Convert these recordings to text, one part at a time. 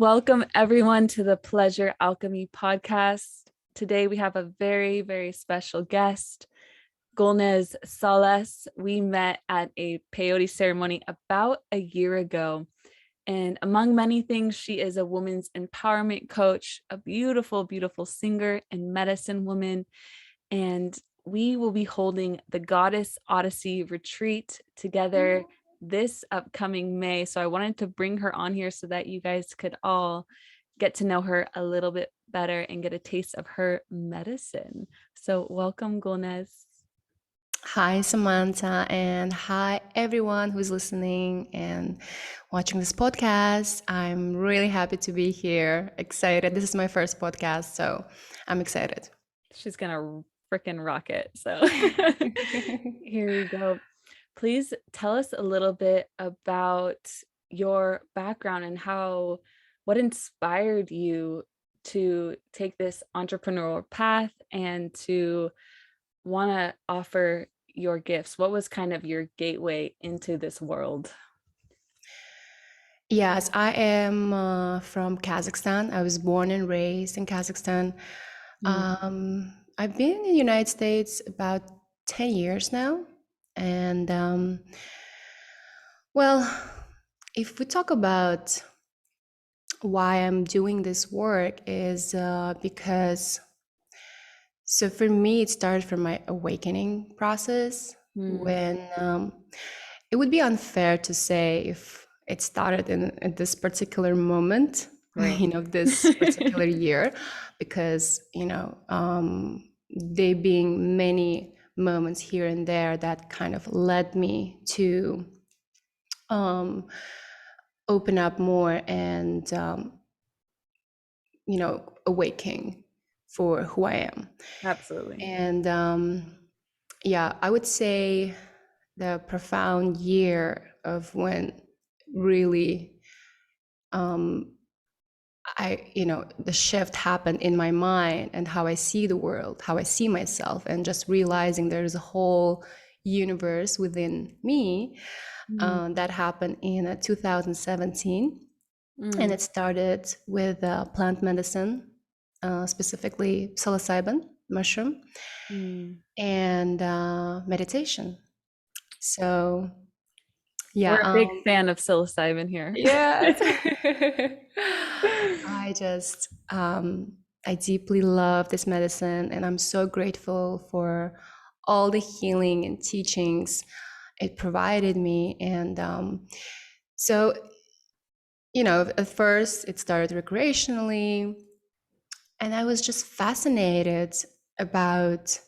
Welcome everyone to the Pleasure Alchemy podcast. Today we have a very, very special guest, Gulnaz Salas. We met at a peyote ceremony about a year ago. And among many things, she is a women's empowerment coach, a beautiful, beautiful singer and medicine woman. And we will be holding the Goddess Odyssey Retreat together this upcoming May. So I wanted to bring her on here so that you guys could all get to know her a little bit better and get a taste of her medicine. So welcome, Gulnaz. Hi, Samantha, and hi, everyone who's listening and watching this podcast. I'm really happy to be here. Excited. This is my first podcast, so I'm excited. She's gonna freaking rock it. So here we go. Please tell us a little bit about your background and what inspired you to take this entrepreneurial path and to want to offer your gifts. What was kind of your gateway into this world? Yes, I am from Kazakhstan. I was born and raised in Kazakhstan. I've been in the United States about 10 years now. And well, if we talk about why I'm doing this work is because, so for me, it started from my awakening process when it would be unfair to say if it started in this particular moment, Right. This particular year, because, they being many moments here and there that kind of led me to open up more and awaking for who I am. Absolutely. And yeah, I would say the profound year of when really the shift happened in my mind and how I see the world, how I see myself, and just realizing there's a whole universe within me. That happened in 2017. And it started with plant medicine, specifically psilocybin mushroom, and meditation. So, We're a yeah, big fan of psilocybin here. yes. I just, I deeply love this medicine, and I'm so grateful for all the healing and teachings it provided me. And so, at first it started recreationally, and I was just fascinated about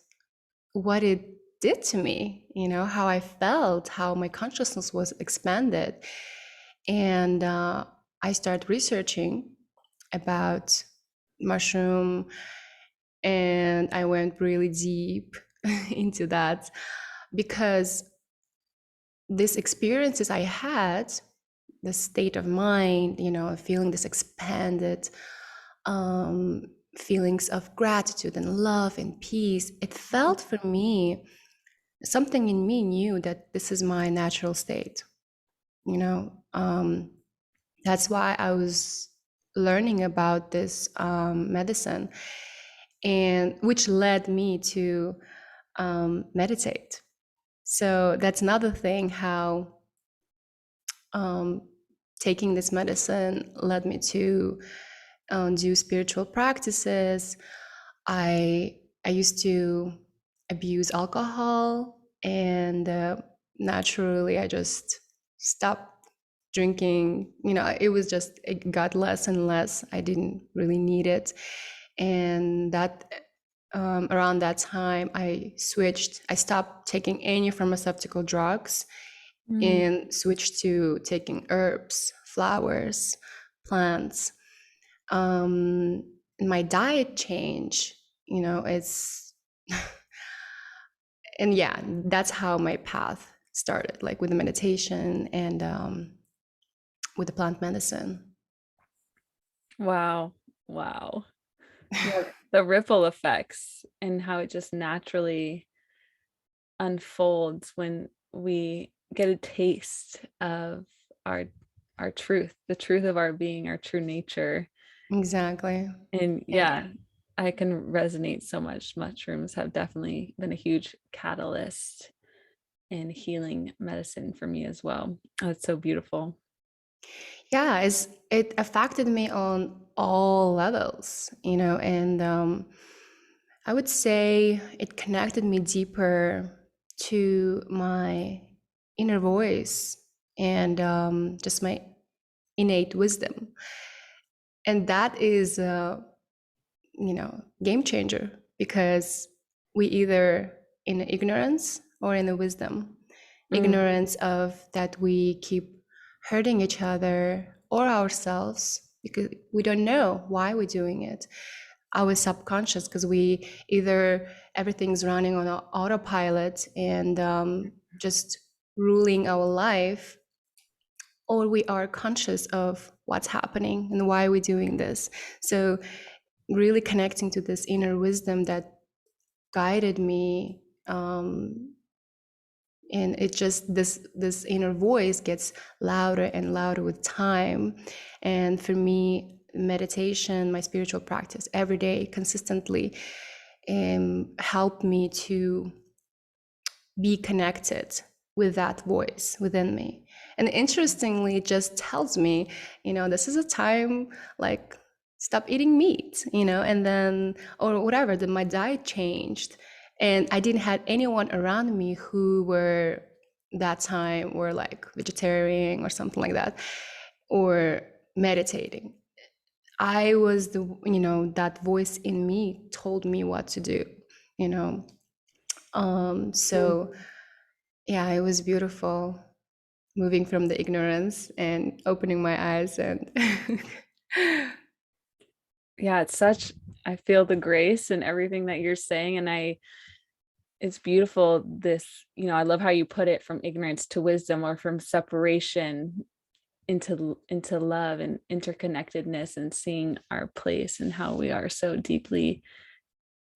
what it did to me, how I felt, how my consciousness was expanded. And I started researching about mushroom, and I went really deep into that because these experiences I had, the state of mind, feeling this expanded feelings of gratitude and love and peace, it felt for me, something in me knew that this is my natural state. That's why I was learning about this medicine, and which led me to meditate. So that's another thing, how taking this medicine led me to do spiritual practices. I used to abuse alcohol, and naturally I just stopped drinking. It got less and less. I didn't really need it. And that around that time I stopped taking any pharmaceutical drugs and switched to taking herbs, flowers, plants. My diet change, it's and yeah, that's how my path started, like with the meditation and with the plant medicine. Wow. Yeah, the ripple effects and how it just naturally unfolds when we get a taste of our our truth, the truth of our being, our true nature. Exactly. And And yeah, I can resonate so much. Mushrooms have definitely been a huge catalyst in healing medicine for me as well. Oh, it's so beautiful. yeah, it affected me on all levels, you know, and I would say it connected me deeper to my inner voice and just my innate wisdom. And that is you know, game changer, because we either in ignorance or in the wisdom. Mm. Ignorance of that we keep hurting each other or ourselves because we don't know why we're doing it. Our subconscious, because we either everything's running on autopilot and just ruling our life, or we are conscious of what's happening and why we're doing this. So really connecting to this inner wisdom that guided me, and it just this inner voice gets louder and louder with time. And for me, meditation, my spiritual practice every day consistently, helped me to be connected with that voice within me. And interestingly, it just tells me, you know, this is a time, like, stop eating meat, you know, and then, or whatever, that my diet changed. And I didn't have anyone around me who were that time were like vegetarian or something like that, or meditating. I was the, you know, that voice in me told me what to do, you know. So yeah, it was beautiful moving from the ignorance and opening my eyes and Yeah, it's such, I feel the grace and everything that you're saying. And it's beautiful. This, I love how you put it, from ignorance to wisdom, or from separation into love and interconnectedness, and seeing our place and how we are so deeply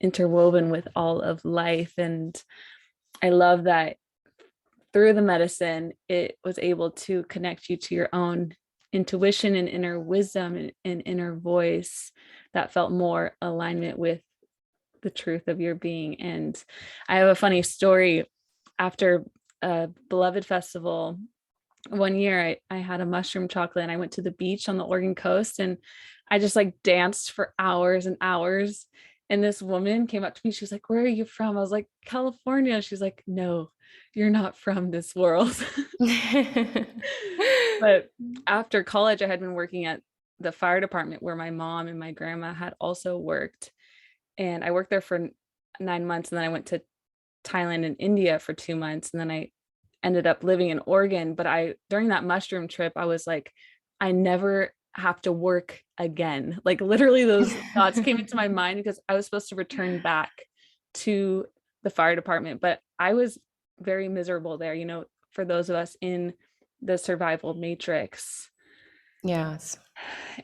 interwoven with all of life. And I love that through the medicine, it was able to connect you to your own intuition and inner wisdom and inner voice that felt more alignment with the truth of your being. And I have a funny story. After a beloved festival one year, I had a mushroom chocolate, and I went to the beach on the Oregon coast, and I just like danced for hours and hours. And this woman came up to me. She was like, "Where are you from?" I was like, "California." She's like, "No, you're not from this world." But after college, I had been working at the fire department where my mom and my grandma had also worked. And I worked there for 9 months. And then I went to Thailand and India for 2 months. And then I ended up living in Oregon. But during that mushroom trip, I was like, I never have to work again. Like, literally those thoughts came into my mind, because I was supposed to return back to the fire department, but I was very miserable there, for those of us in the survival matrix. Yes.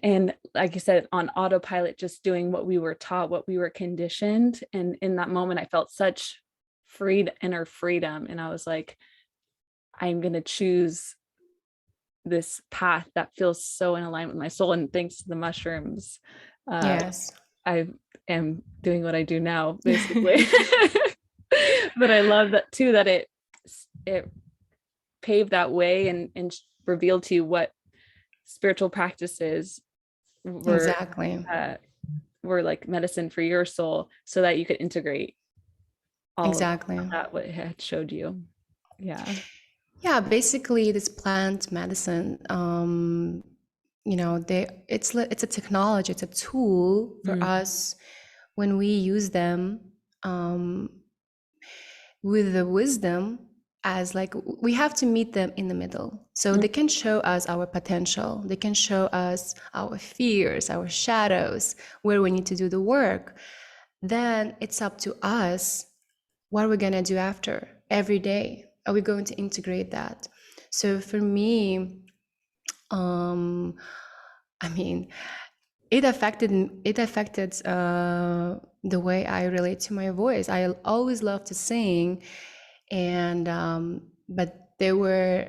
And like you said, on autopilot, just doing what we were taught, what we were conditioned. And in that moment, I felt such inner freedom. And I was like, I'm going to choose this path that feels so in alignment with my soul. And thanks to the mushrooms, Yes. I am doing what I do now, basically. But I love that too, that it paved that way and revealed to you what spiritual practices Exactly. were like medicine for your soul, so that you could integrate all of Exactly. that, what it had showed you. Yeah. Yeah, basically this plant medicine, you know, it's a technology, it's a tool for Mm. us when we use them, um, with the wisdom, as like we have to meet them in the middle. So Mm. they can show us our potential, they can show us our fears, our shadows, where we need to do the work. Then it's up to us what are we going to do after every day. Are we going to integrate that? So for me, um I mean, it affected the way I relate to my voice. I always loved to sing, and but there were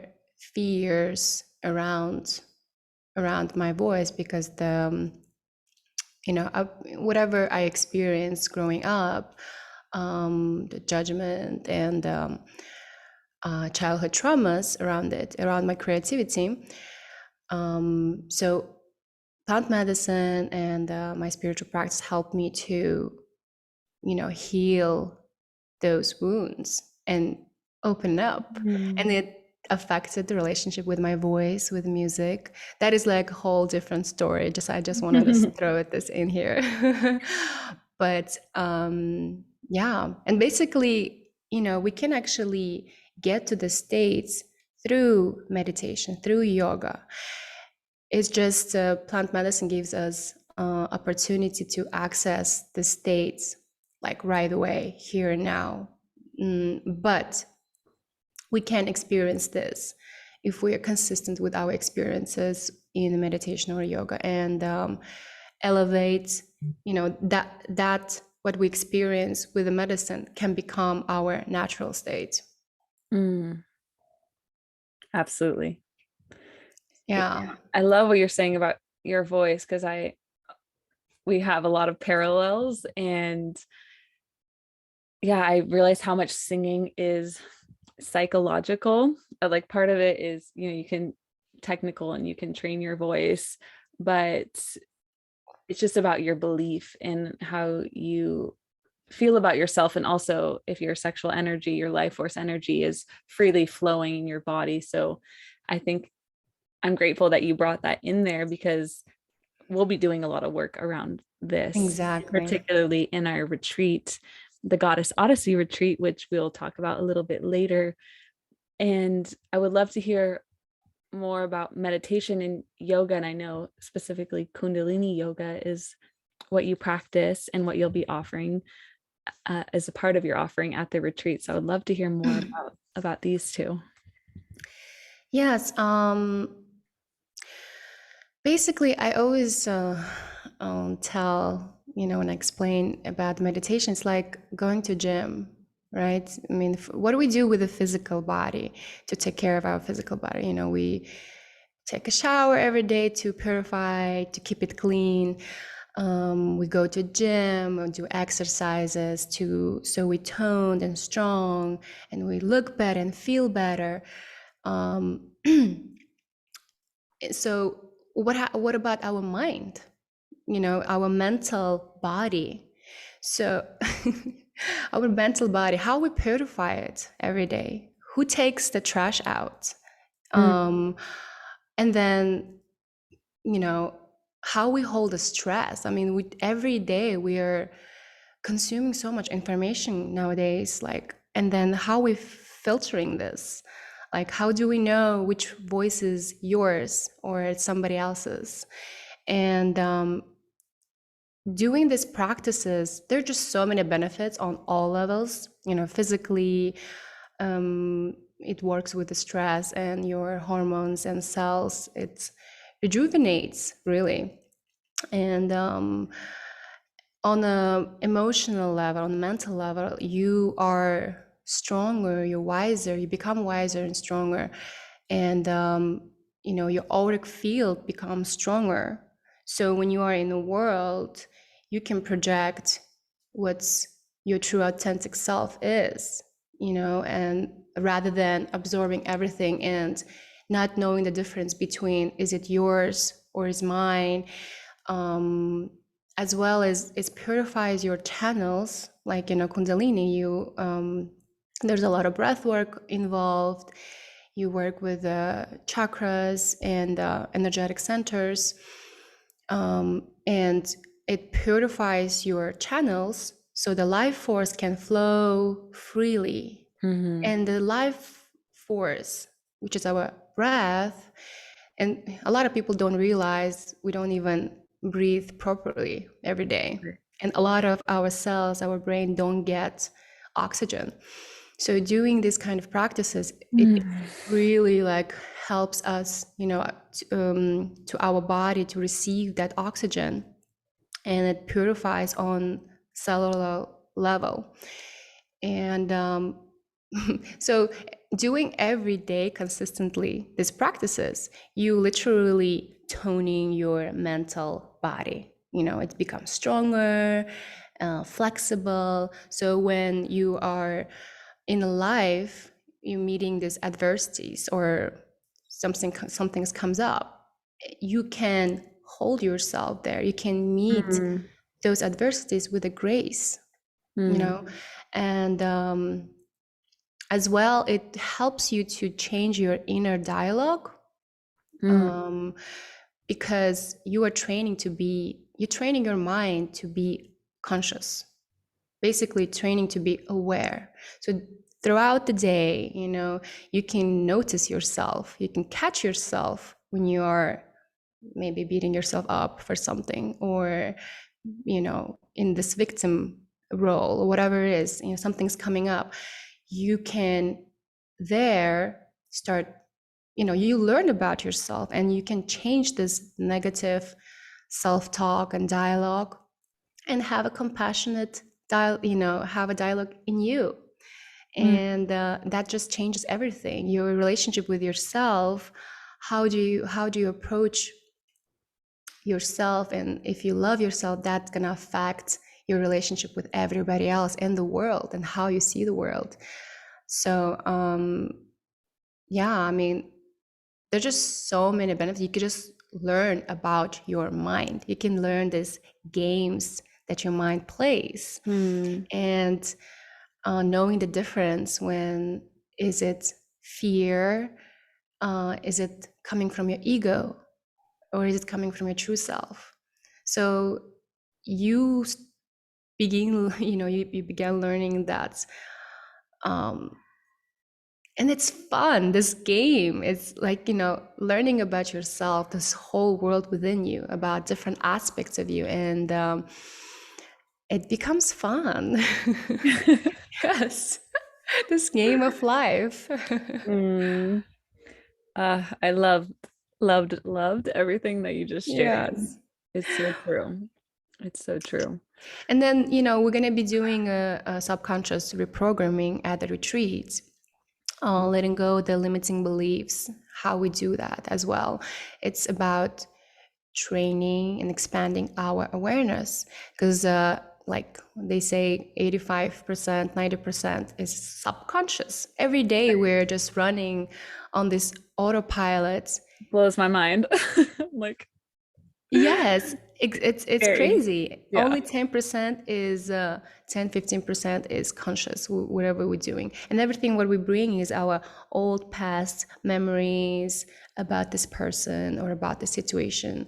fears around around my voice, because whatever I experienced growing up, the judgment and childhood traumas around it, around my creativity. So plant medicine and my spiritual practice helped me to, heal those wounds and open up. And it affected the relationship with my voice, with music. That is like a whole different story. I just wanted to throw this in here. But yeah, and basically, we can actually get to the states through meditation, through yoga. It's just plant medicine gives us opportunity to access the states like right away, here and now. But we can experience this if we are consistent with our experiences in meditation or yoga, and elevate, that what we experience with the medicine can become our natural state. Absolutely. Yeah. I love what you're saying about your voice, because we have a lot of parallels, and yeah, I realize how much singing is psychological. Like part of it is, you can technical and you can train your voice, but it's just about your belief in how you feel about yourself. And also, if your sexual energy, your life force energy is freely flowing in your body. So I think I'm grateful that you brought that in there, because we'll be doing a lot of work around this, Exactly. particularly in our retreat, the Goddess Odyssey Retreat, which we'll talk about a little bit later. And I would love to hear more about meditation and yoga. And I know specifically Kundalini Yoga is what you practice and what you'll be offering as a part of your offering at the retreat. So I would love to hear more about these two. Yes. Basically, I always tell, when I explain about meditation, it's like going to gym, right? I mean, what do we do with the physical body to take care of our physical body? We take a shower every day to purify, to keep it clean. We go to gym and do exercises so we toned and strong, and we look better and feel better. So what about our mind? Our mental body. So our mental body, how we purify it every day, who takes the trash out, and then how we hold the stress. I mean, every day we are consuming so much information nowadays, and then how we filtering this. Like, how do we know which voice is yours or it's somebody else's? And doing these practices, there are just so many benefits on all levels. Physically, it works with the stress and your hormones and cells. It rejuvenates, really. And on a emotional level, on a mental level, you are stronger, you're wiser, you become wiser and stronger. And your auric field becomes stronger. So when you are in the world, you can project what's your true authentic self is, and rather than absorbing everything and not knowing the difference between is it yours or is mine. As well as it purifies your channels, like Kundalini. There's a lot of breath work involved. You work with chakras and energetic centers, and it purifies your channels so the life force can flow freely. And the life force, which is our breath, and a lot of people don't realize we don't even breathe properly every day. And a lot of our cells, our brain, don't get oxygen. So doing these kind of practices, it really helps us, to our body to receive that oxygen, and it purifies on cellular level. And so doing every day consistently these practices, you literally toning your mental body. You know, it becomes stronger, flexible. So when you are in life, you're meeting these adversities or something comes up, you can hold yourself there. You can meet Mm, those adversities with a grace, you mm, know, and as well, it helps you to change your inner dialogue, mm, um, because you're training your mind to be conscious, basically training to be aware. So throughout the day, you know, you can notice yourself, you can catch yourself when you are maybe beating yourself up for something, or, you know, in this victim role or whatever it is, you know, something's coming up. You can there start, you know, you learn about yourself and you can change this negative self-talk and dialogue and have a compassionate you know, have a dialogue in you. mm, And that just changes everything, your relationship with yourself. How do you approach yourself, and if you love yourself, that's going to affect your relationship with everybody else in the world and how you see the world. So yeah, I mean, there's just so many benefits. You could just learn about your mind. You can learn these games that your mind plays, mm, and knowing the difference when is it fear, is it coming from your ego, or is it coming from your true self? So you begin, you know, you began learning that, um, and it's fun. This game is like, you know, learning about yourself, this whole world within you, about different aspects of you, and it becomes fun. Yes, this game of life. mm. I loved everything that you just shared. Yes. It's so true. It's so true. And then, you know, we're going to be doing a subconscious reprogramming at the retreat, letting go the limiting beliefs, how we do that as well. It's about training and expanding our awareness, because like they say, 85%, 90% is subconscious. Every day we're just running on this autopilot. Blows my mind. Like Yes, it's scary. crazy. Yeah. Only 10% is 10-15% is conscious, whatever we're doing. And everything what we bring is our old past memories about this person or about the situation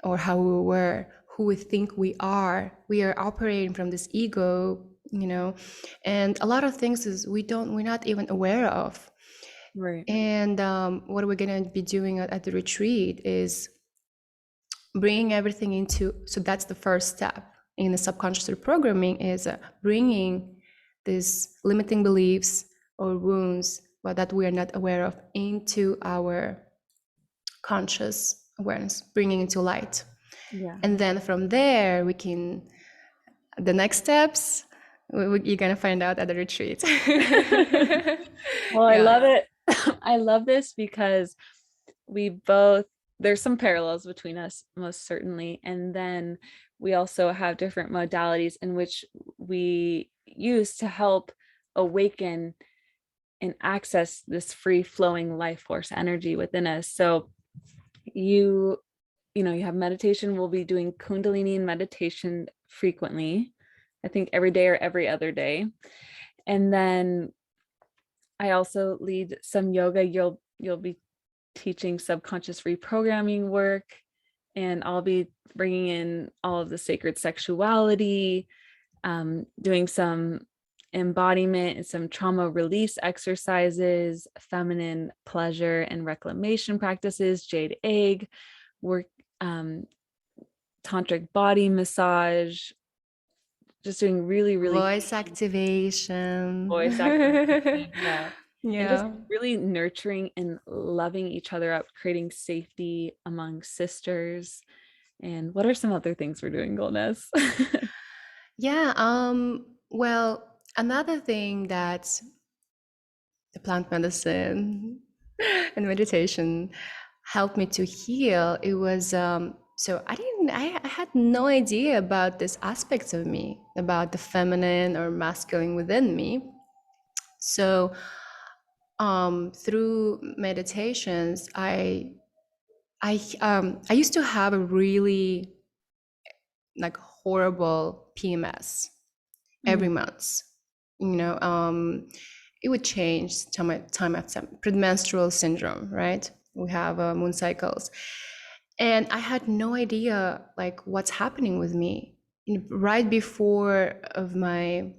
or how we were, who we think we are. We are operating from this ego, you know, and a lot of things is we're not even aware of. Right. And what we're gonna be doing at the retreat is bringing everything into, so that's the first step in the subconscious reprogramming, is bringing these limiting beliefs or wounds, but that we are not aware of, into our conscious awareness, bringing into light. Yeah. And then from there we can, the next steps, you're gonna find out at the retreat. Well, I Yeah. love it. I love this because we both, there's some parallels between us, most certainly. And then we also have different modalities in which we use to help awaken and access this free flowing life force energy within us. So you, you have meditation. We'll be doing Kundalini and meditation frequently, I think every day or every other day. And then I also lead some yoga. You'll be teaching subconscious reprogramming work, and I'll be bringing in all of the sacred sexuality, doing some embodiment and some trauma release exercises, feminine pleasure and reclamation practices, jade egg work, tantric body massage, just doing really, really Voice activation. voice activation. Yeah. And just Yeah. really nurturing and loving each other up, creating safety among sisters. And what are some other things we're doing, Gulnaz? Yeah, well, another thing that the plant medicine and meditation helped me to heal, it was so I had no idea about this aspects of me, about the feminine or masculine within me. So through meditations, I used to have a really like horrible PMS every month. You know, it would change time at time, premenstrual syndrome, right? We have moon cycles, and I had no idea like what's happening with me. Right before of my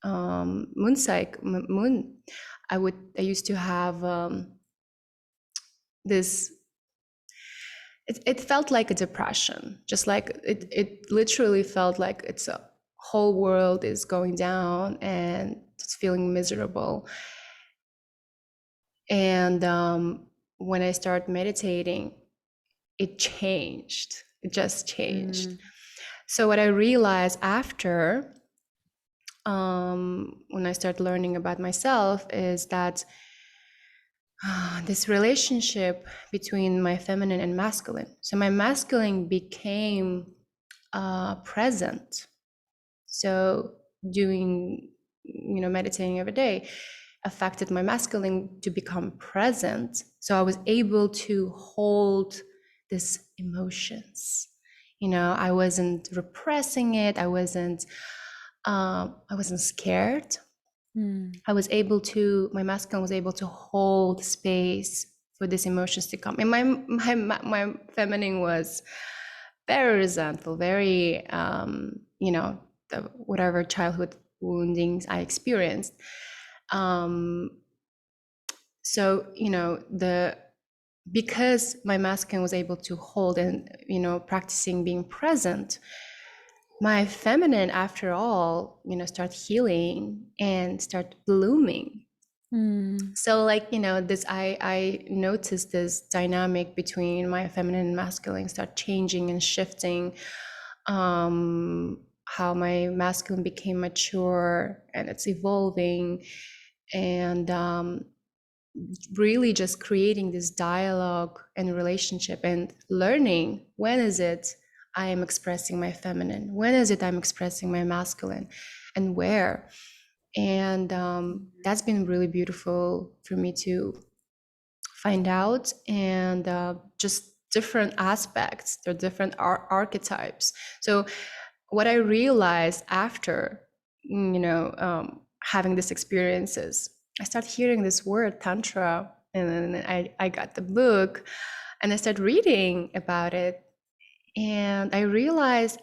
moon, I used to have this. It felt like a depression, just like it literally felt like it's a whole world is going down and it's feeling miserable. And when I started meditating, it changed. It just changed. So what I realized after when I started learning about myself is that this relationship between my feminine and masculine. So my masculine became present. So doing, meditating every day affected my masculine to become present. So I was able to hold these emotions. I wasn't repressing it. I wasn't scared. My masculine was able to hold space for these emotions to come. And my feminine was very resentful, very, whatever childhood woundings I experienced. So, because my masculine was able to hold and, practicing being present, my feminine, after all, start healing and start blooming. So like, this, I noticed this dynamic between my feminine and masculine start changing and shifting, how my masculine became mature and it's evolving, and really just creating this dialogue and relationship and learning when is it I am expressing my feminine, when is it I'm expressing my masculine, and where. And that's been really beautiful for me to find out. And just different aspects, they're different archetypes. So what I realized after, having these experiences, I started hearing this word Tantra, and then I got the book and I started reading about it. And I realized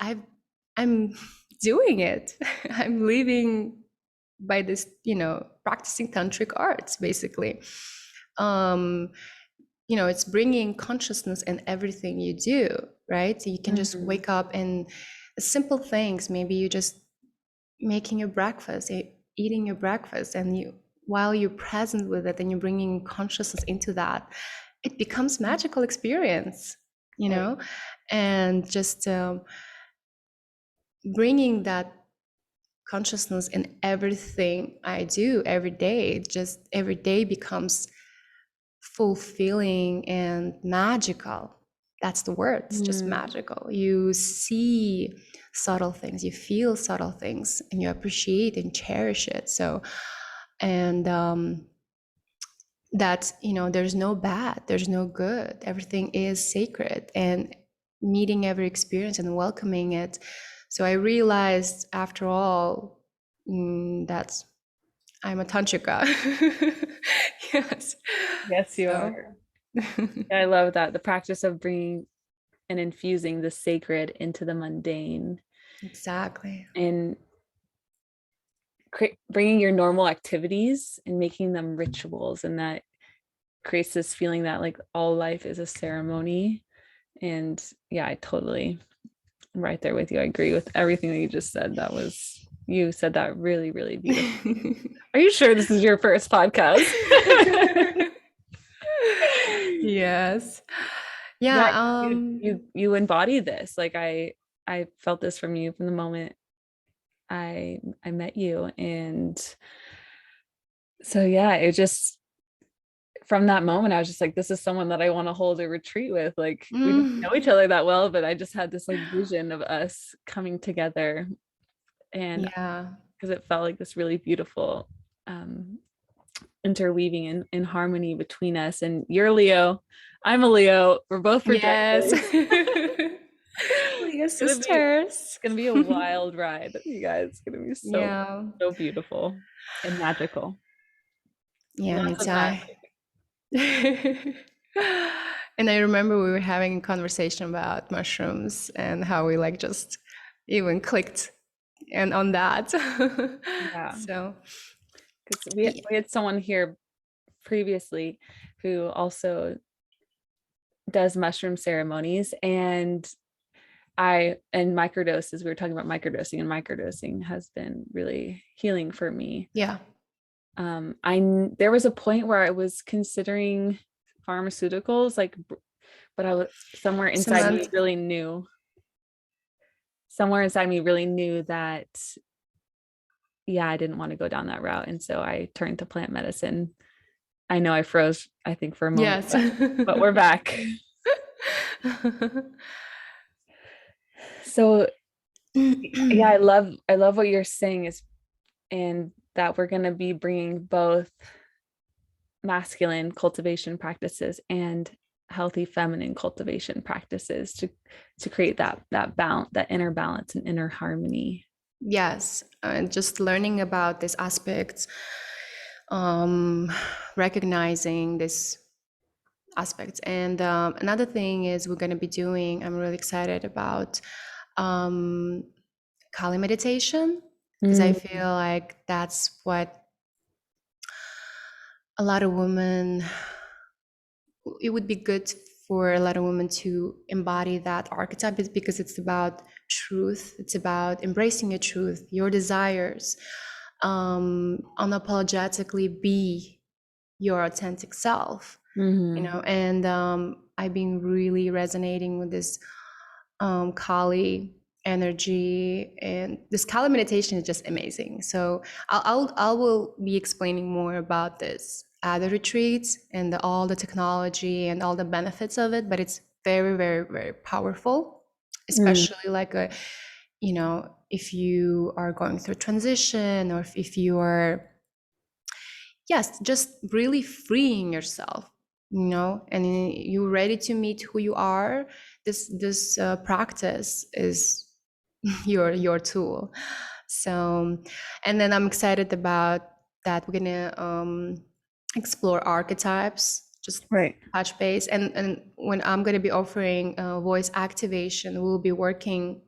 I'm doing it. I'm living by this, practicing tantric arts, basically. It's bringing consciousness in everything you do, right? So you can just wake up and simple things. Maybe you just making your breakfast, eating your breakfast, and while you're present with it and you're bringing consciousness into that, it becomes magical experience, and just bringing that consciousness in everything I do every day. Just every day becomes fulfilling and magical. That's the word. It's just magical. You see subtle things, you feel subtle things, and you appreciate and cherish it. So, and that, there's no bad, there's no good. Everything is sacred, and meeting every experience and welcoming it. So I realized after all that I'm a tantrika. Yes, you are. I love that. The practice of bringing and infusing the sacred into the mundane. Exactly. And bringing your normal activities and making them rituals. And that creates this feeling that like all life is a ceremony. And yeah, I totally am right there with you. I agree with everything that you just said. You said that really, really beautifully. Are you sure this is your first podcast? Yes. Yeah. You embody this. Like I felt this from you from the moment I met you. And so yeah, it just from that moment, I was just like, this is someone that I want to hold a retreat with. Like we didn't Mm. know each other that well, but I just had this like vision of us coming together, and Yeah. because it felt like this really beautiful interweaving in harmony between us. And you're Leo, I'm a Leo, we're both Yes. projectors. We are It's sisters. gonna be a wild ride, you guys. It's gonna be so Yeah. so beautiful and magical. Yeah, me Lots of too. magic. And I remember we were having a conversation about mushrooms and how we like just even clicked and on that. Yeah, So, because yeah. we had someone here previously who also does mushroom ceremonies, and microdoses. We were talking about microdosing, and microdosing has been really healing for me. Yeah. There was a point where I was considering pharmaceuticals, like, but I was somewhere inside me really knew. Somewhere inside me really knew that, yeah, I didn't want to go down that route, and so I turned to plant medicine. I know I froze, I think, for a moment, Yes. but we're back. So yeah, I love what you're saying is, and that we're going to be bringing both masculine cultivation practices and healthy feminine cultivation practices to create that balance, that inner balance and inner harmony. Yes, and just learning about these aspects, recognizing these aspects. And another thing is we're going to be doing, I'm really excited about Kali meditation, because I feel like that's what a lot of women, it would be good for a lot of women to embody that archetype, is because it's about truth. It's about embracing your truth, your desires, unapologetically be your authentic self, you know. And I've been really resonating with this Kali energy, and this Kali meditation is just amazing. So I will be explaining more about this at the retreats and all the technology and all the benefits of it. But it's very, very, very powerful, especially like a, you know, if you are going through transition, or if you are, yes, just really freeing yourself, you know, and you're ready to meet who you are. This practice is your tool. So, and then I'm excited about that. We're gonna explore archetypes, just Right. touch base, and when I'm gonna be offering voice activation, we'll be working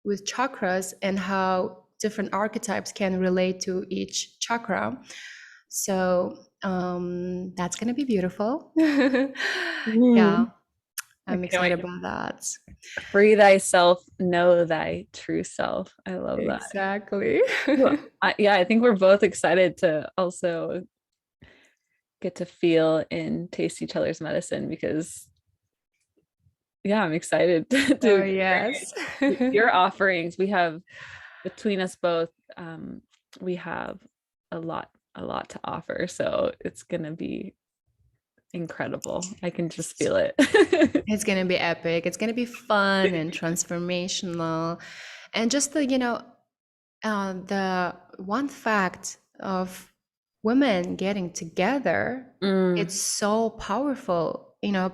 with chakras and how different archetypes can relate to each chakra. So that's gonna be beautiful. Yeah, I I'm can't wait. excited about that. Free thyself, know thy true self. I love that. Exactly. Well, yeah, I think we're both excited to also get to feel and taste each other's medicine, because yeah, I'm excited Oh, to yes. experience your offerings. We have, between us both, we have a lot to offer, so it's gonna be incredible. I can just feel it. It's gonna be epic. It's gonna be fun and transformational. And just the, you know, the one fact of women getting together, it's so powerful. You know,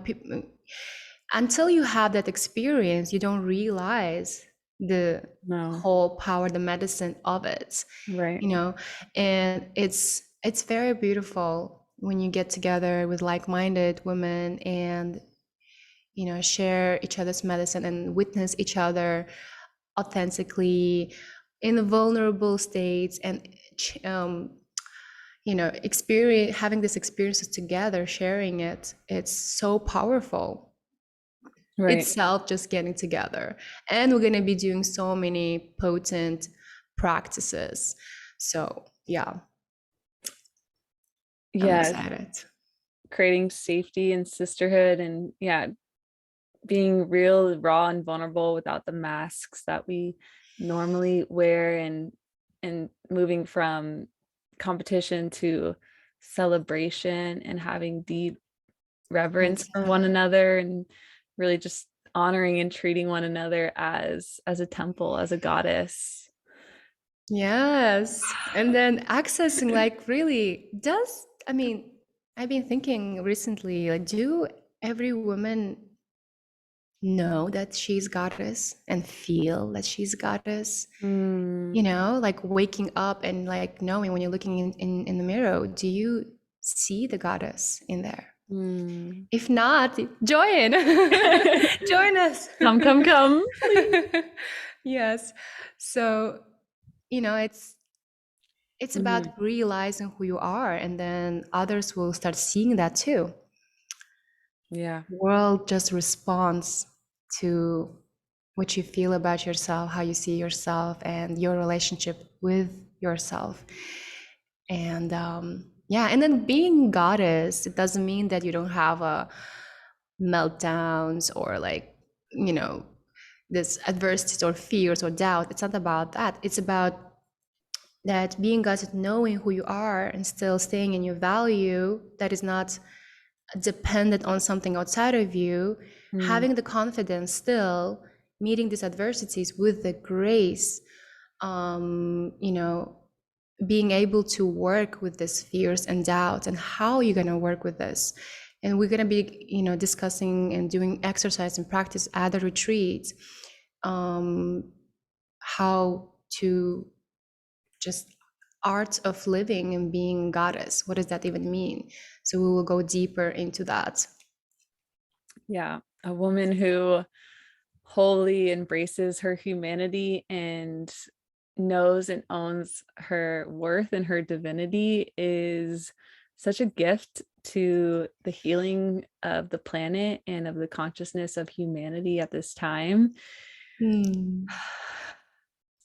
until you have that experience, you don't realize the No. whole power, the medicine of it, Right. you know. And it's very beautiful when you get together with like-minded women and, you know, share each other's medicine and witness each other authentically in the vulnerable states, and you know, experience having these experiences together, sharing it, it's so powerful Right. itself, just getting together. And we're going to be doing so many potent practices. So yeah, I'm Yeah, excited. creating safety and sisterhood, and yeah, being real, raw, and vulnerable without the masks that we normally wear, and moving from competition to celebration and having deep reverence for one another, and really just honoring and treating one another as a temple, as a goddess. Yes. And then accessing, like, really does, I mean, I've been thinking recently, like, do every woman know that she's goddess and feel that she's goddess? You know, like waking up and like knowing when you're looking in the mirror, do you see the goddess in there? If not, join. Join us. Come, please. Yes. So, you know, it's about realizing who you are, and then others will start seeing that too. Yeah. The world just responds to what you feel about yourself, how you see yourself, and your relationship with yourself. And yeah, and then being goddess, it doesn't mean that you don't have meltdowns or, like, you know, this adversities or fears or doubt. It's not about that. It's about that being goddess, knowing who you are and still staying in your value that is not dependent on something outside of you, having the confidence still meeting these adversities with the grace, you know, being able to work with these fears and doubts, and how you're going to work with this. And we're going to be, you know, discussing and doing exercise and practice at the retreat, how to just art of living and being goddess. What does that even mean? So we will go deeper into that. Yeah, a woman who wholly embraces her humanity and knows and owns her worth and her divinity is such a gift to the healing of the planet and of the consciousness of humanity at this time.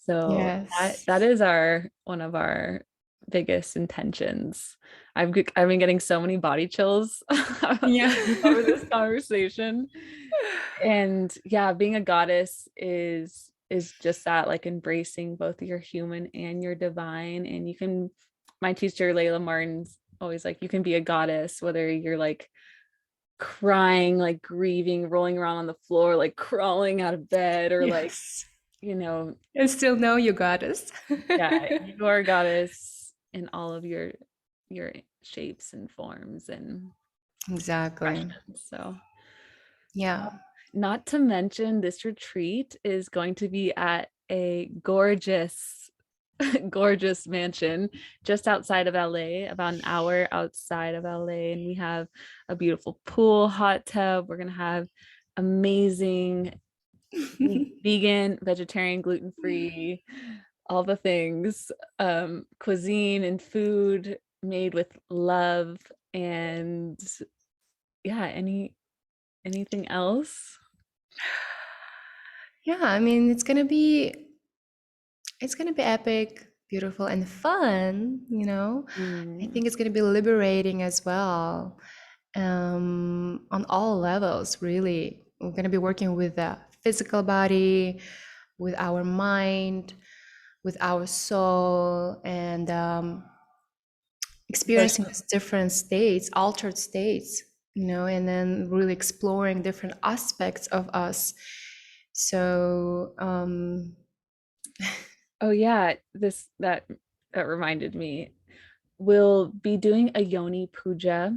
So Yes. that is our one of our biggest intentions. I've been getting so many body chills Yeah. over this conversation. And yeah, being a goddess is just that, like embracing both your human and your divine. And you can, my teacher Layla Martin's always like, you can be a goddess whether you're like crying, like grieving, rolling around on the floor, like crawling out of bed, or like, Yes. you know, And still know you goddess. yeah, you are a goddess in all of your shapes and forms and Exactly. expressions. So Yeah. not to mention, this retreat is going to be at a gorgeous, gorgeous mansion just outside of LA, about an hour outside of LA. And we have a beautiful pool, hot tub. We're going to have amazing vegan, vegetarian, gluten-free, all the things, cuisine and food made with love. And yeah, anything else? Yeah, I mean, it's gonna be epic, beautiful, and fun, you know. I think it's gonna be liberating as well, on all levels, really. We're gonna be working with the physical body, with our mind, with our soul, and experiencing these different states, altered states, you know, and then really exploring different aspects of us. So, Oh yeah, this that reminded me. We'll be doing a Yoni Pooja,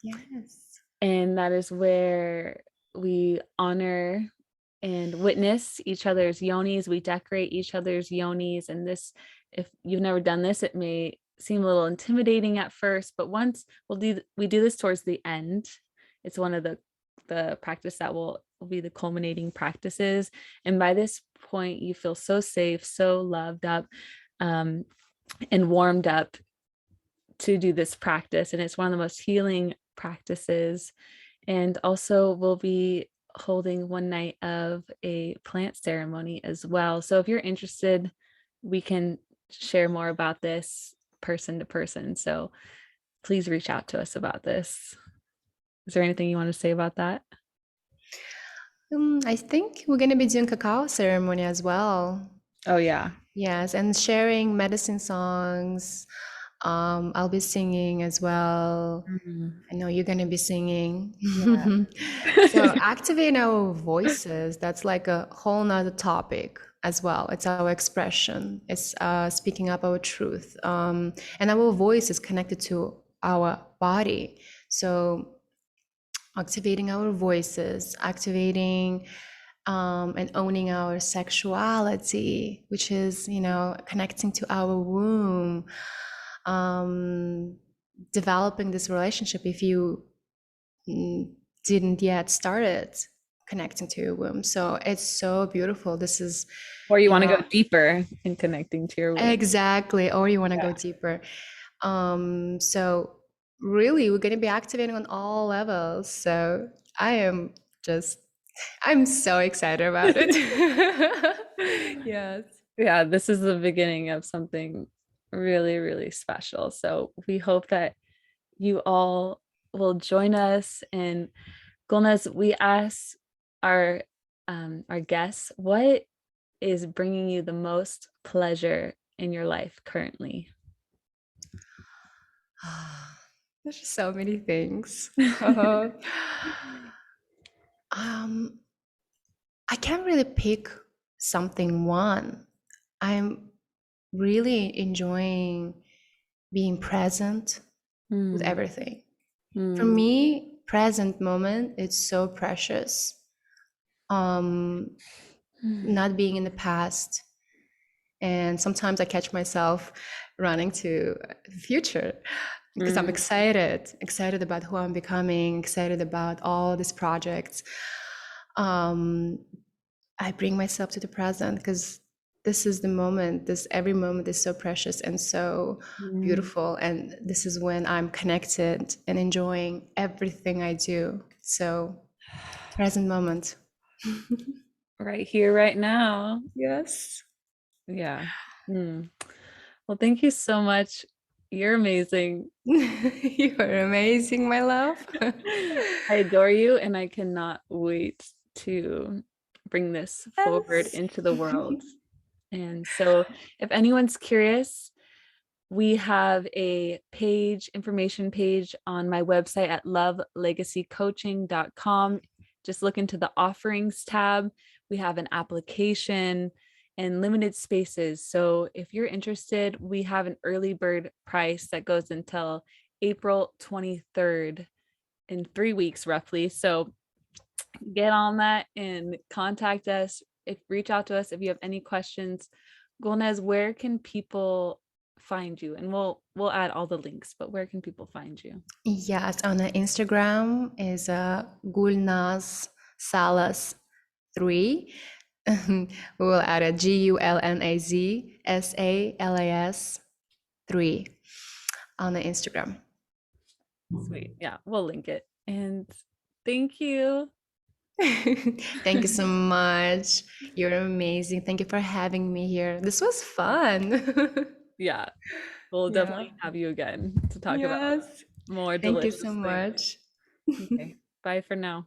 yes. and that is where we honor and witness each other's yonis. We decorate each other's yonis. And this, if you've never done this, it may seem a little intimidating at first, but once we do this towards the end. It's one of the practice that will be the culminating practices. And by this point, you feel so safe, so loved up, and warmed up to do this practice. And it's one of the most healing practices. And also we'll be holding one night of a plant ceremony as well. So if you're interested, we can share more about this person to person. So please reach out to us about this. Is there anything you want to say about that? I think we're going to be doing cacao ceremony as well. Oh yeah. Yes, and sharing medicine songs, I'll be singing as well. Mhm. I know you're going to be singing. Yeah. So activating our voices, that's like a whole nother topic as well. It's our expression. It's speaking up our truth. And our voice is connected to our body. So activating our voices, activating and owning our sexuality, which is, connecting to our womb, um, developing this relationship if you didn't yet started connecting to your womb. So it's so beautiful. This is, Or you you want to know, go deeper in connecting to your womb. exactly, or you want to go Yeah. deeper. So really, we're going to be activating on all levels. So I am just, I'm so excited about it. Yes. Yeah, this is the beginning of something really, really special. So we hope that you all will join us. And Gulnaz, we ask our guests, what is bringing you the most pleasure in your life currently? There's just so many things. um, I can't really pick something one. I'm really enjoying being present with Hmm. everything. For Hmm. me, present moment is so precious. Um, Not being in the past. And sometimes I catch myself running to the future because I'm Hmm. excited about who I'm becoming, excited about all these projects. Um, I bring myself to the present because this is the moment. This every moment is so precious and so Hmm. beautiful, and this is when I'm connected and enjoying everything I do. So present moment. Right here, right now. Yes. Yeah. Hmm. Well, thank you so much. You're amazing. You are amazing, my love. I adore you, and I cannot wait to bring this forward Yes. into the world. And so, if anyone's curious, we have a information page on my website at lovelegacycoaching.com. Just look into the offerings tab. We have an application and limited spaces. So if you're interested, we have an early bird price that goes until April 23rd, in 3 weeks roughly. So get on that and contact us. If reach out to us if you have any questions. Gulnaz, where can people find you? And we'll add all the links, but where can people find you? Yes, on the Instagram is Gulnaz Salas 3. We will add a GULNAZ SALAS 3 on the Instagram. Sweet. Yeah, we'll link it. And thank you. Thank you so much. You're amazing. Thank you for having me here. This was fun. Yeah, we'll Yeah. definitely have you again to talk about Yes. more Thank you so delicious things. much. Okay. Bye for now.